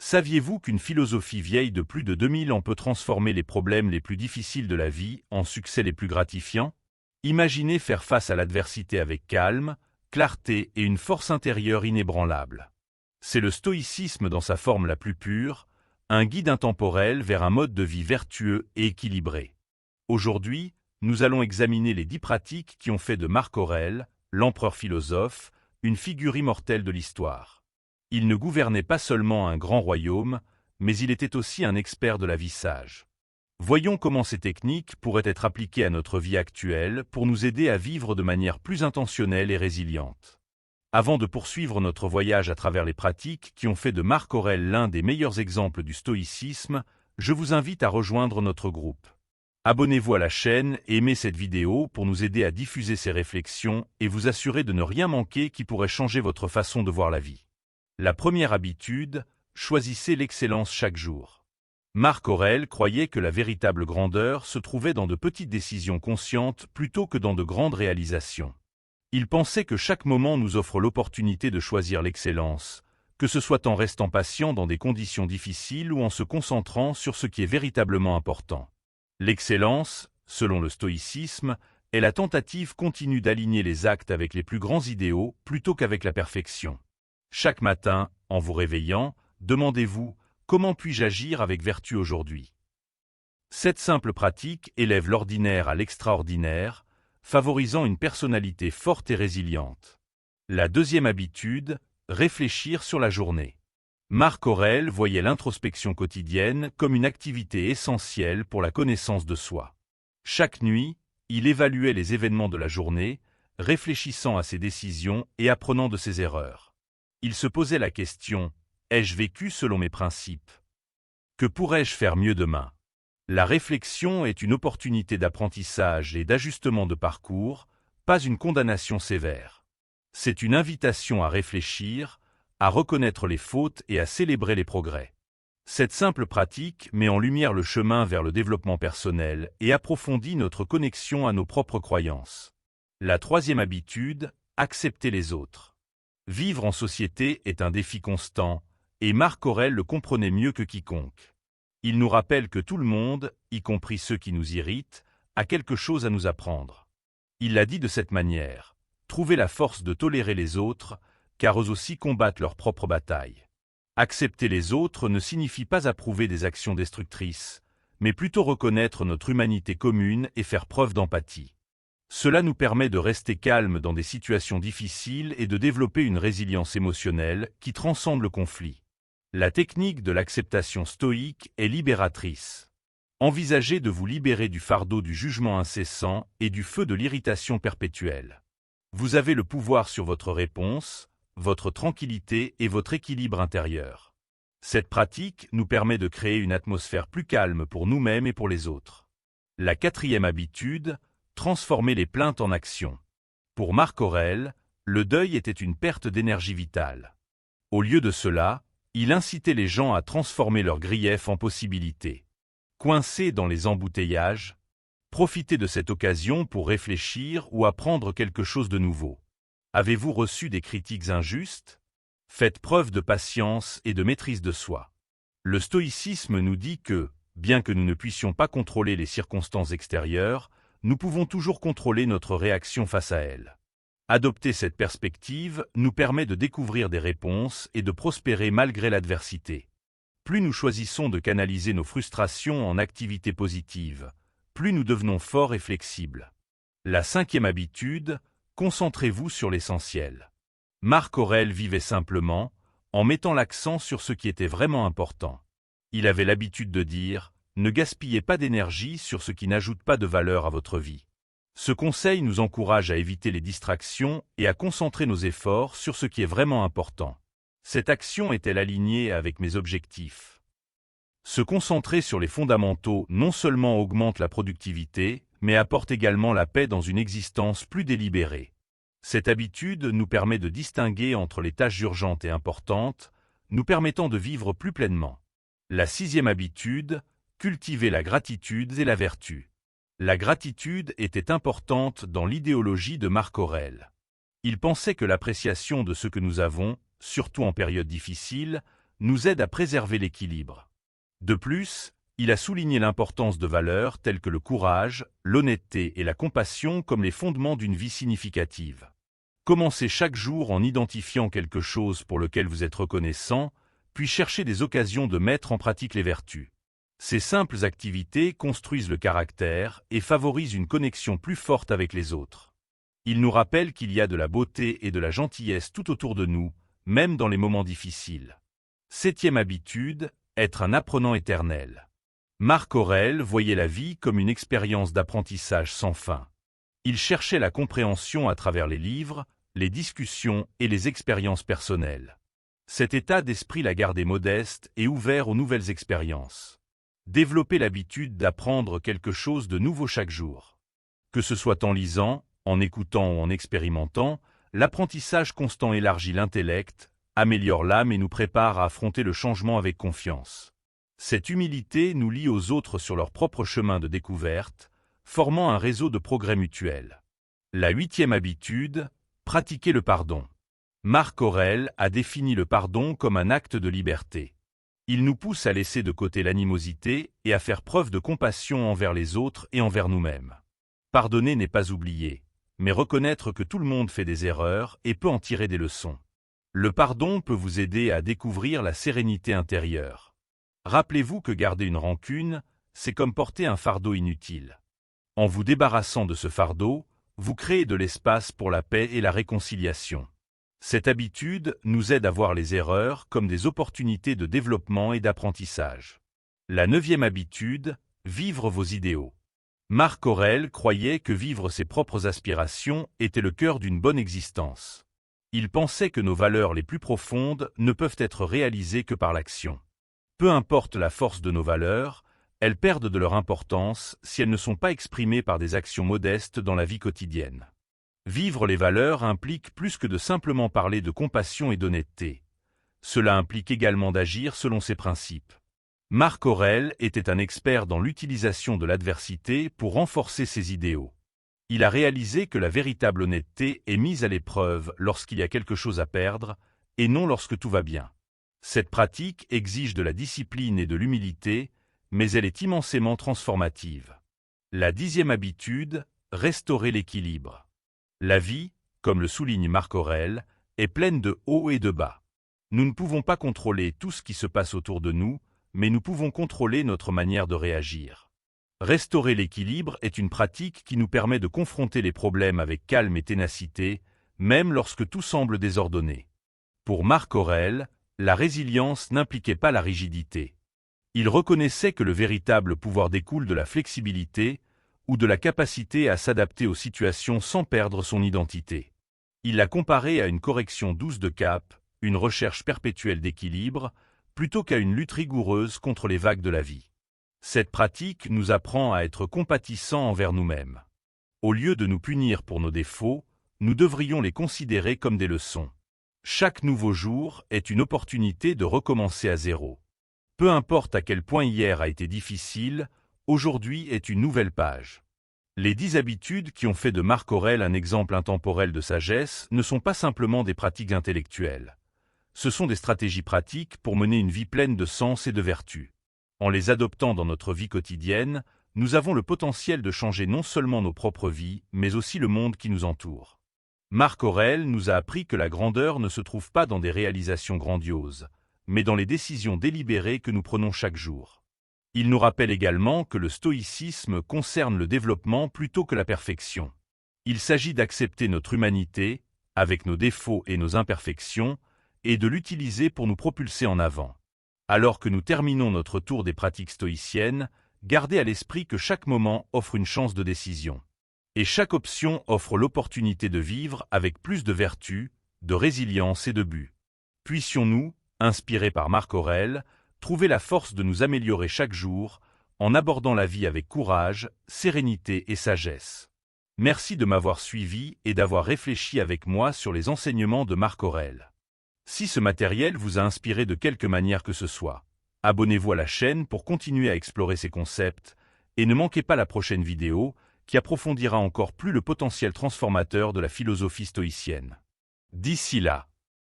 Saviez-vous qu'une philosophie vieille de plus de 2000 ans peut transformer les problèmes les plus difficiles de la vie en succès les plus gratifiants? Imaginez faire face à l'adversité avec calme, clarté et une force intérieure inébranlable. C'est le stoïcisme dans sa forme la plus pure, un guide intemporel vers un mode de vie vertueux et équilibré. Aujourd'hui, nous allons examiner les 10 pratiques qui ont fait de Marc Aurèle, l'empereur philosophe, une figure immortelle de l'histoire. Il ne gouvernait pas seulement un grand royaume, mais il était aussi un expert de la vie sage. Voyons comment ces techniques pourraient être appliquées à notre vie actuelle pour nous aider à vivre de manière plus intentionnelle et résiliente. Avant de poursuivre notre voyage à travers les pratiques qui ont fait de Marc Aurèle l'un des meilleurs exemples du stoïcisme, je vous invite à rejoindre notre groupe. Abonnez-vous à la chaîne et aimez cette vidéo pour nous aider à diffuser ces réflexions et vous assurer de ne rien manquer qui pourrait changer votre façon de voir la vie. La première habitude, choisissez l'excellence chaque jour. Marc Aurèle croyait que la véritable grandeur se trouvait dans de petites décisions conscientes plutôt que dans de grandes réalisations. Il pensait que chaque moment nous offre l'opportunité de choisir l'excellence, que ce soit en restant patient dans des conditions difficiles ou en se concentrant sur ce qui est véritablement important. L'excellence, selon le stoïcisme, est la tentative continue d'aligner les actes avec les plus grands idéaux plutôt qu'avec la perfection. Chaque matin, en vous réveillant, demandez-vous « Comment puis-je agir avec vertu aujourd'hui ?» Cette simple pratique élève l'ordinaire à l'extraordinaire, favorisant une personnalité forte et résiliente. La deuxième habitude, réfléchir sur la journée. Marc Aurèle voyait l'introspection quotidienne comme une activité essentielle pour la connaissance de soi. Chaque nuit, il évaluait les événements de la journée, réfléchissant à ses décisions et apprenant de ses erreurs. Il se posait la question « Ai-je vécu selon mes principes ? Que pourrais-je faire mieux demain ?» La réflexion est une opportunité d'apprentissage et d'ajustement de parcours, pas une condamnation sévère. C'est une invitation à réfléchir, à reconnaître les fautes et à célébrer les progrès. Cette simple pratique met en lumière le chemin vers le développement personnel et approfondit notre connexion à nos propres croyances. La troisième habitude, accepter les autres. Vivre en société est un défi constant, et Marc Aurèle le comprenait mieux que quiconque. Il nous rappelle que tout le monde, y compris ceux qui nous irritent, a quelque chose à nous apprendre. Il l'a dit de cette manière, « Trouvez la force de tolérer les autres, car eux aussi combattent leur propre bataille. » Accepter les autres ne signifie pas approuver des actions destructrices, mais plutôt reconnaître notre humanité commune et faire preuve d'empathie. Cela nous permet de rester calmes dans des situations difficiles et de développer une résilience émotionnelle qui transcende le conflit. La technique de l'acceptation stoïque est libératrice. Envisagez de vous libérer du fardeau du jugement incessant et du feu de l'irritation perpétuelle. Vous avez le pouvoir sur votre réponse, votre tranquillité et votre équilibre intérieur. Cette pratique nous permet de créer une atmosphère plus calme pour nous-mêmes et pour les autres. La quatrième habitude, transformer les plaintes en action. Pour Marc Aurèle, le deuil était une perte d'énergie vitale. Au lieu de cela, il incitait les gens à transformer leurs griefs en possibilités. Coincés dans les embouteillages, profitez de cette occasion pour réfléchir ou apprendre quelque chose de nouveau. Avez-vous reçu des critiques injustes? Faites preuve de patience et de maîtrise de soi. Le stoïcisme nous dit que, bien que nous ne puissions pas contrôler les circonstances extérieures, nous pouvons toujours contrôler notre réaction face à elles. Adopter cette perspective nous permet de découvrir des réponses et de prospérer malgré l'adversité. Plus nous choisissons de canaliser nos frustrations en activités positives, plus nous devenons forts et flexibles. La cinquième habitude, concentrez-vous sur l'essentiel. Marc Aurèle vivait simplement, en mettant l'accent sur ce qui était vraiment important. Il avait l'habitude de dire « Ne gaspillez pas d'énergie sur ce qui n'ajoute pas de valeur à votre vie ». Ce conseil nous encourage à éviter les distractions et à concentrer nos efforts sur ce qui est vraiment important. Cette action est-elle alignée avec mes objectifs? Se concentrer sur les fondamentaux non seulement augmente la productivité, mais apporte également la paix dans une existence plus délibérée. Cette habitude nous permet de distinguer entre les tâches urgentes et importantes, nous permettant de vivre plus pleinement. La sixième habitude, cultiver la gratitude et la vertu. La gratitude était importante dans l'idéologie de Marc Aurèle. Il pensait que l'appréciation de ce que nous avons, surtout en période difficile, nous aide à préserver l'équilibre. De plus, il a souligné l'importance de valeurs telles que le courage, l'honnêteté et la compassion comme les fondements d'une vie significative. Commencez chaque jour en identifiant quelque chose pour lequel vous êtes reconnaissant, puis cherchez des occasions de mettre en pratique les vertus. Ces simples activités construisent le caractère et favorisent une connexion plus forte avec les autres. Ils nous rappellent qu'il y a de la beauté et de la gentillesse tout autour de nous, même dans les moments difficiles. 7e habitude, être un apprenant éternel. Marc Aurèle voyait la vie comme une expérience d'apprentissage sans fin. Il cherchait la compréhension à travers les livres, les discussions et les expériences personnelles. Cet état d'esprit l'a gardé modeste et ouvert aux nouvelles expériences. Développer l'habitude d'apprendre quelque chose de nouveau chaque jour. Que ce soit en lisant, en écoutant ou en expérimentant, l'apprentissage constant élargit l'intellect, améliore l'âme et nous prépare à affronter le changement avec confiance. Cette humilité nous lie aux autres sur leur propre chemin de découverte, formant un réseau de progrès mutuel. La 8e habitude, pratiquer le pardon. Marc Aurèle a défini le pardon comme un acte de liberté. Il nous pousse à laisser de côté l'animosité et à faire preuve de compassion envers les autres et envers nous-mêmes. Pardonner n'est pas oublier, mais reconnaître que tout le monde fait des erreurs et peut en tirer des leçons. Le pardon peut vous aider à découvrir la sérénité intérieure. Rappelez-vous que garder une rancune, c'est comme porter un fardeau inutile. En vous débarrassant de ce fardeau, vous créez de l'espace pour la paix et la réconciliation. Cette habitude nous aide à voir les erreurs comme des opportunités de développement et d'apprentissage. La 9e habitude, vivre vos idéaux. Marc Aurèle croyait que vivre ses propres aspirations était le cœur d'une bonne existence. Il pensait que nos valeurs les plus profondes ne peuvent être réalisées que par l'action. Peu importe la force de nos valeurs, elles perdent de leur importance si elles ne sont pas exprimées par des actions modestes dans la vie quotidienne. Vivre les valeurs implique plus que de simplement parler de compassion et d'honnêteté. Cela implique également d'agir selon ses principes. Marc Aurèle était un expert dans l'utilisation de l'adversité pour renforcer ses idéaux. Il a réalisé que la véritable honnêteté est mise à l'épreuve lorsqu'il y a quelque chose à perdre, et non lorsque tout va bien. Cette pratique exige de la discipline et de l'humilité, mais elle est immensément transformative. La 10e habitude, restaurer l'équilibre. La vie, comme le souligne Marc Aurèle, est pleine de hauts et de bas. Nous ne pouvons pas contrôler tout ce qui se passe autour de nous, mais nous pouvons contrôler notre manière de réagir. Restaurer l'équilibre est une pratique qui nous permet de confronter les problèmes avec calme et ténacité, même lorsque tout semble désordonné. Pour Marc Aurèle, la résilience n'impliquait pas la rigidité. Il reconnaissait que le véritable pouvoir découle de la flexibilité, ou de la capacité à s'adapter aux situations sans perdre son identité. Il l'a comparé à une correction douce de cap, une recherche perpétuelle d'équilibre, plutôt qu'à une lutte rigoureuse contre les vagues de la vie. Cette pratique nous apprend à être compatissants envers nous-mêmes. Au lieu de nous punir pour nos défauts, nous devrions les considérer comme des leçons. Chaque nouveau jour est une opportunité de recommencer à zéro. Peu importe à quel point hier a été difficile, aujourd'hui est une nouvelle page. Les 10 habitudes qui ont fait de Marc Aurèle un exemple intemporel de sagesse ne sont pas simplement des pratiques intellectuelles. Ce sont des stratégies pratiques pour mener une vie pleine de sens et de vertu. En les adoptant dans notre vie quotidienne, nous avons le potentiel de changer non seulement nos propres vies, mais aussi le monde qui nous entoure. Marc Aurèle nous a appris que la grandeur ne se trouve pas dans des réalisations grandioses, mais dans les décisions délibérées que nous prenons chaque jour. Il nous rappelle également que le stoïcisme concerne le développement plutôt que la perfection. Il s'agit d'accepter notre humanité, avec nos défauts et nos imperfections, et de l'utiliser pour nous propulser en avant. Alors que nous terminons notre tour des pratiques stoïciennes, gardez à l'esprit que chaque moment offre une chance de décision. Et chaque option offre l'opportunité de vivre avec plus de vertu, de résilience et de but. Puissions-nous, inspirés par Marc Aurèle, trouver la force de nous améliorer chaque jour, en abordant la vie avec courage, sérénité et sagesse. Merci de m'avoir suivi et d'avoir réfléchi avec moi sur les enseignements de Marc Aurèle. Si ce matériel vous a inspiré de quelque manière que ce soit, abonnez-vous à la chaîne pour continuer à explorer ces concepts, et ne manquez pas la prochaine vidéo qui approfondira encore plus le potentiel transformateur de la philosophie stoïcienne. D'ici là,